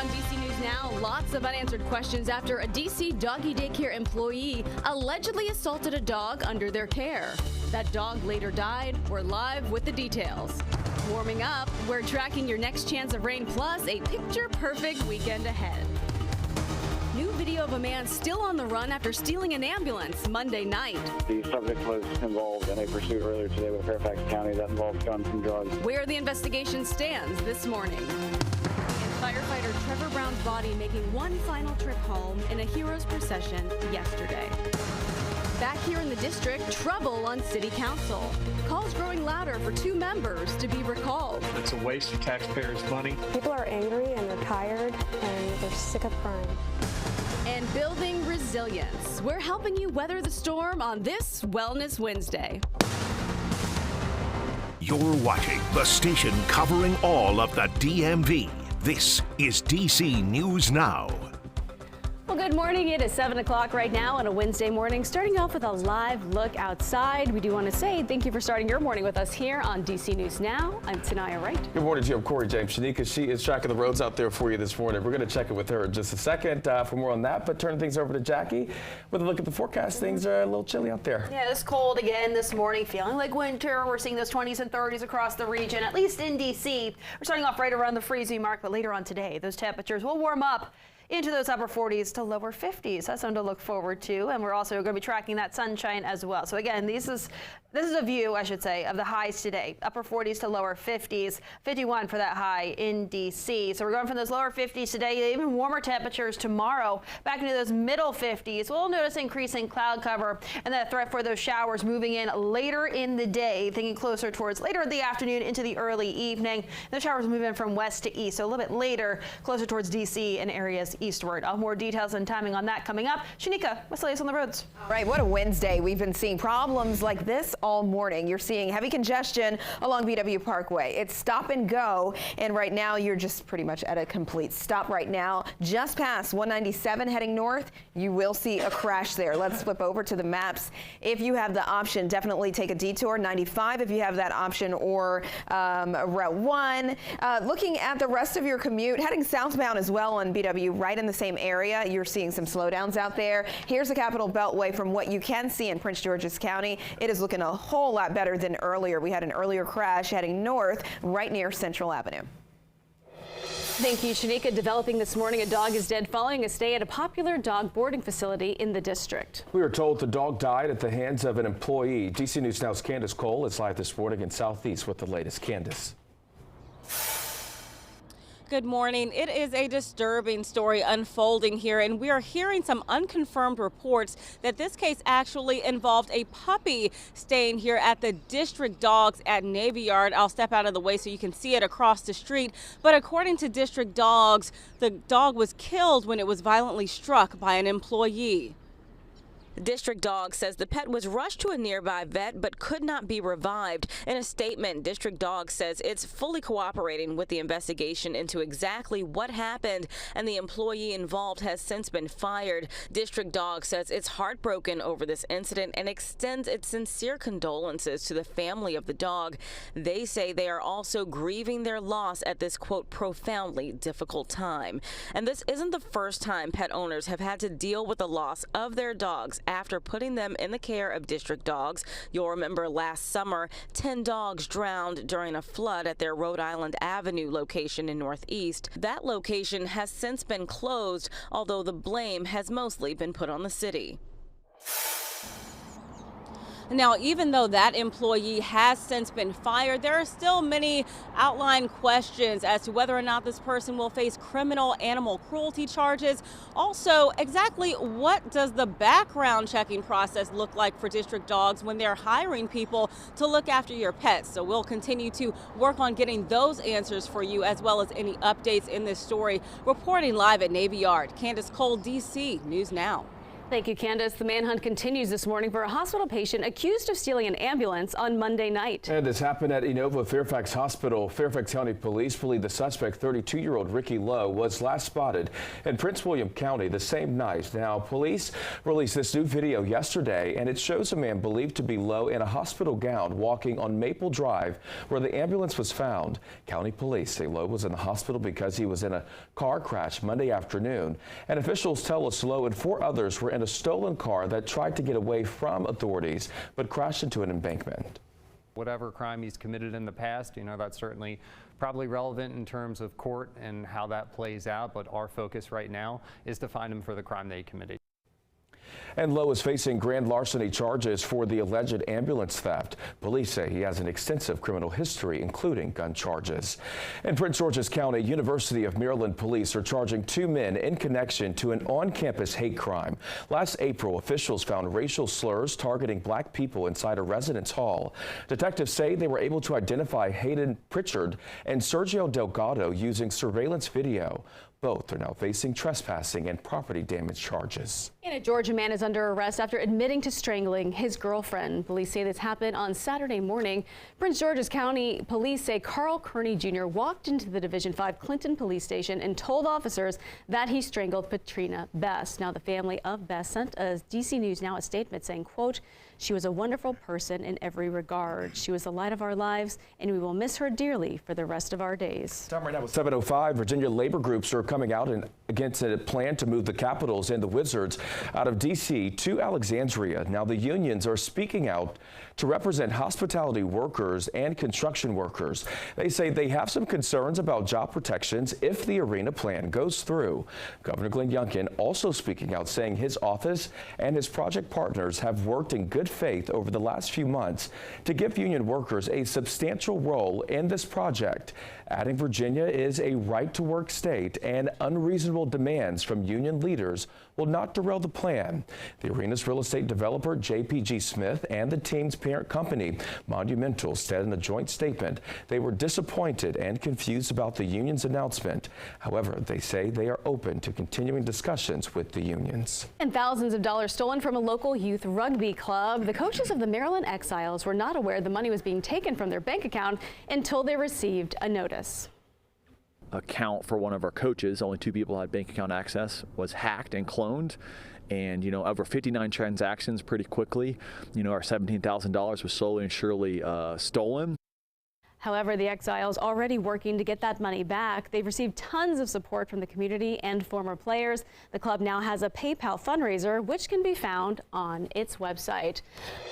on DC News Now, lots of unanswered questions after a DC doggy daycare employee allegedly assaulted a dog under their care. That dog later died. We're live with the details. Warming up, we're tracking your next chance of rain plus a picture-perfect weekend ahead. New video of a man still on the run after stealing an ambulance Monday night. The subject was involved in a pursuit earlier today with Fairfax County that involved guns and drugs. Where the investigation stands this morning. And firefighter Trevor Brown's body making one final trip home in a hero's procession yesterday. Back here in the district, trouble on city council. Calls growing louder for two members to be recalled. It's a waste of taxpayers' money. People are angry and they're tired and they're sick of crime. And building resilience. We're helping you weather the storm on this Wellness Wednesday. You're watching the station covering all of the DMV. This is DC News Now. Well, good morning. It is 7 o'clock right now on a Wednesday morning, starting off with a live look outside. We do want to say thank you for starting your morning with us here on DC News Now. I'm Tanaya Wright. Good morning, Jim. Corey James. Shanika, she is tracking the roads out there for you this morning. We're going to check it with her in just a second for more on that, but turn things over to Jackie with a look at the forecast. Things are a little chilly out there. Yeah, it's cold again this morning, feeling like winter. We're seeing those 20s and 30s across the region, at least in DC. We're starting off right around the freezing mark, but later on today, those temperatures will warm up into those upper 40s to lower 50s. That's something to look forward to. And we're also going to be tracking that sunshine as well. So again, this is a view, I should say, of the highs today. Upper 40s to lower 50s, 51 for that high in DC. So we're going from those lower 50s today, even warmer temperatures tomorrow, back into those middle 50s. We'll notice increasing cloud cover and that threat for those showers moving in later in the day, thinking closer towards later in the afternoon into the early evening. The showers move in from west to east, so a little bit later, closer towards DC and areas eastward. I'll have more details and timing on that coming up. Shanika, what's the latest on the roads? Right, what a Wednesday. We've been seeing problems like this all morning. You're seeing heavy congestion along BW Parkway. It's stop and go, and right now you're just pretty much at a complete stop right now. Just past 197 heading north, you will see a crash there. Let's flip over to the maps. If you have the option, definitely take a detour. 95 if you have that option, or Route 1. Looking at the rest of your commute, heading southbound as well on BW, right in the same area, you're seeing some slowdowns out there. Here's the Capitol Beltway from what you can see in Prince George's County. It is looking a whole lot better than earlier. We had an earlier crash heading north right near Central Avenue. Thank you, Shanika. Developing this morning, a dog is dead following a stay at a popular dog boarding facility in the district. We were told the dog died at the hands of an employee. DC News Now's Candace Cole is live this morning in Southeast with the latest. Candace. Good morning. It is a disturbing story unfolding here, and we are hearing some unconfirmed reports that this case actually involved a puppy staying here at the district dogs at Navy Yard. I'll step out of the way so you can see it across the street. But according to district dogs, the dog was killed when it was violently struck by an employee. District Dog says the pet was rushed to a nearby vet but could not be revived. In a statement, District Dog says it's fully cooperating with the investigation into exactly what happened, and the employee involved has since been fired. District Dog says it's heartbroken over this incident and extends its sincere condolences to the family of the dog. They say they are also grieving their loss at this, quote, profoundly difficult time. And this isn't the first time pet owners have had to deal with the loss of their dogs after putting them in the care of district dogs. You'll remember last summer, 10 dogs drowned during a flood at their Rhode Island Avenue location in Northeast. That location has since been closed, although the blame has mostly been put on the city. Now, even though that employee has since been fired, there are still many outlined questions as to whether or not this person will face criminal animal cruelty charges. Also, exactly what does the background checking process look like for district dogs when they're hiring people to look after your pets? So we'll continue to work on getting those answers for you, as well as any updates in this story. Reporting live at Navy Yard, Candace Cole, DC News Now. Thank you, Candace. The manhunt continues this morning for a hospital patient accused of stealing an ambulance on Monday night. And this happened at Inova Fairfax Hospital. Fairfax County Police believe the suspect, 32-year-old Ricky Lowe, was last spotted in Prince William County the same night. Now, police released this new video yesterday, and it shows a man believed to be Lowe in a hospital gown walking on Maple Drive, where the ambulance was found. County police say Lowe was in the hospital because he was in a car crash Monday afternoon, and officials tell us Lowe and 4 others were in a stolen car that tried to get away from authorities but crashed into an embankment. Whatever crime he's committed in the past, that's certainly probably relevant in terms of court and how that plays out, but our focus right now is to find him for the crime that he committed. And Lowe is facing grand larceny charges for the alleged ambulance theft. Police say he has an extensive criminal history, including gun charges. In Prince George's County, University of Maryland police are charging 2 men in connection to an on-campus hate crime. Last April, officials found racial slurs targeting black people inside a residence hall. Detectives say they were able to identify Hayden Pritchard and Sergio Delgado using surveillance video. Both are now facing trespassing and property damage charges. And a Georgia man is under arrest after admitting to strangling his girlfriend. Police say this happened on Saturday morning. Prince George's County police say Carl Kearney Jr. walked into the Division 5 Clinton police station and told officers that he strangled Patrina Best. Now, the family of Best sent a DC News Now a statement saying, quote, "She was a wonderful person in every regard. She was the light of our lives, and we will miss her dearly for the rest of our days." Time right now with 7:05. Virginia labor groups are coming out against a plan to move the Capitals and the Wizards out of D.C. to Alexandria. Now, the unions are speaking out to represent hospitality workers and construction workers. They say they have some concerns about job protections if the arena plan goes through. Governor Glenn Youngkin also speaking out, saying his office and his project partners have worked in good faith over the last few months to give union workers a substantial role in this project, adding Virginia is a right-to-work state and unreasonable demands from union leaders will not derail the plan. The arena's real estate developer JPG Smith and the team's parent company Monumental said in a joint statement they were disappointed and confused about the union's announcement. However, they say they are open to continuing discussions with the unions. And thousands of dollars stolen from a local youth rugby club. The coaches of the Maryland Exiles were not aware the money was being taken from their bank account until they received a notice. Account for one of our coaches, only 2 people had bank account access, was hacked and cloned. And, over 59 transactions pretty quickly, our $17,000 was slowly and surely stolen. However, the Exiles already working to get that money back. They've received tons of support from the community and former players. The club now has a PayPal fundraiser, which can be found on its website.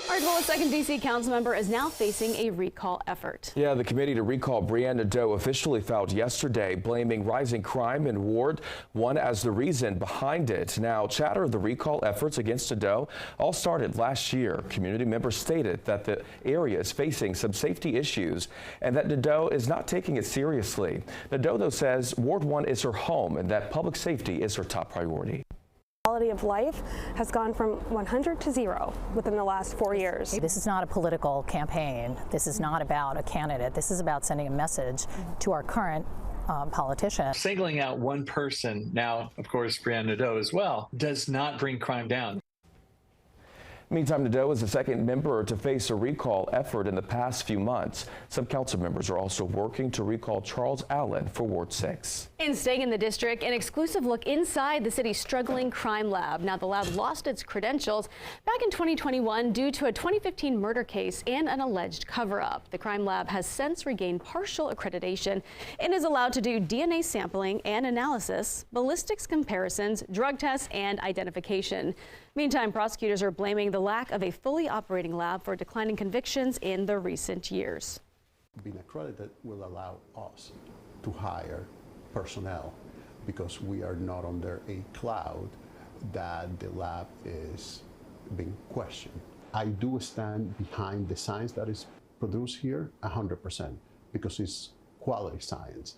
All right, well, a second D.C. council member is now facing a recall effort. Yeah, the committee to recall Brianna Doe officially filed yesterday, blaming rising crime in Ward 1 as the reason behind it. Now, chatter of the recall efforts against Doe all started last year. Community members stated that the area is facing some safety issues and that Nadeau is not taking it seriously. Nadeau, though, says Ward 1 is her home and that public safety is her top priority. Quality of life has gone from 100 to 0 within the last 4 years. This is not a political campaign. This is not about a candidate. This is about sending a message to our current politician. Singling out one person, now, of course, Brianna Nadeau as well, does not bring crime down. Meantime, Nadeau is the second member to face a recall effort in the past few months. Some council members are also working to recall Charles Allen for Ward 6. And staying in the district, an exclusive look inside the city's struggling crime lab. Now, the lab lost its credentials back in 2021 due to a 2015 murder case and an alleged cover-up. The crime lab has since regained partial accreditation and is allowed to do DNA sampling and analysis, ballistics comparisons, drug tests, and identification. Meantime, prosecutors are blaming the lack of a fully operating lab for declining convictions in the recent years. Being accredited will allow us to hire personnel because we are not under a cloud that the lab is being questioned. I do stand behind the science that is produced here 100% because it's quality science.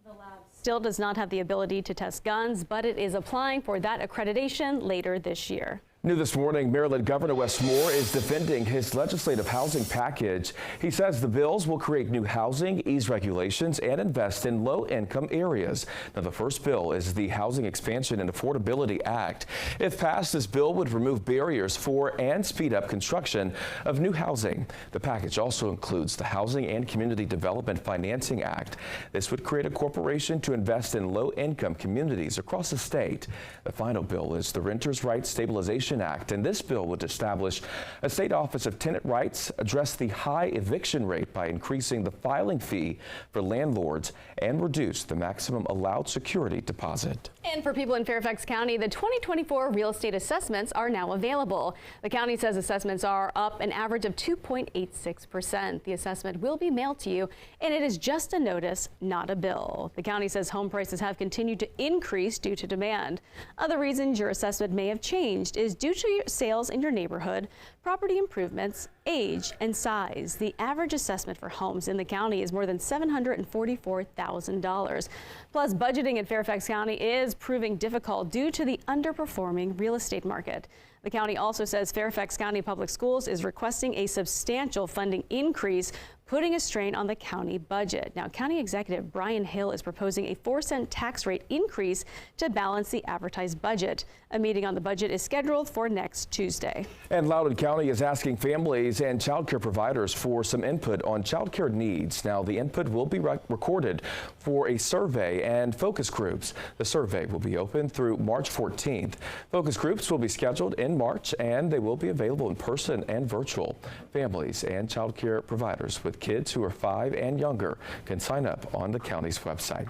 The lab still does not have the ability to test guns, but it is applying for that accreditation later this year. New this morning, Maryland Governor Wes Moore is defending his legislative housing package. He says the bills will create new housing, ease regulations, and invest in low-income areas. Now, the first bill is the Housing Expansion and Affordability Act. If passed, this bill would remove barriers for and speed up construction of new housing. The package also includes the Housing and Community Development Financing Act. This would create a corporation to invest in low-income communities across the state. The final bill is the Renters' Rights Stabilization Act, and this bill would establish a state office of tenant rights, address the high eviction rate by increasing the filing fee for landlords, and reduce the maximum allowed security deposit. And for people in Fairfax County, the 2024 real estate assessments are now available. The county says assessments are up an average of 2.86%. The assessment will be mailed to you, and it is just a notice, not a bill. The county says home prices have continued to increase due to demand. Other reasons your assessment may have changed is due to your sales in your neighborhood, property improvements, age, and size. The average assessment for homes in the county is more than $744,000. Plus, budgeting in Fairfax County is proving difficult due to the underperforming real estate market. The county also says Fairfax County Public Schools is requesting a substantial funding increase, putting a strain on the county budget. Now, County Executive Brian Hill is proposing a 4-cent tax rate increase to balance the advertised budget. A meeting on the budget is scheduled for next Tuesday. And Loudoun County is asking families and child care providers for some input on child care needs. Now, the input will be recorded for a survey and focus groups. The survey will be open through March 14th. Focus groups will be scheduled in March, and they will be available in person and virtual. Families and child care providers with kids who are 5 and younger can sign up on the county's website.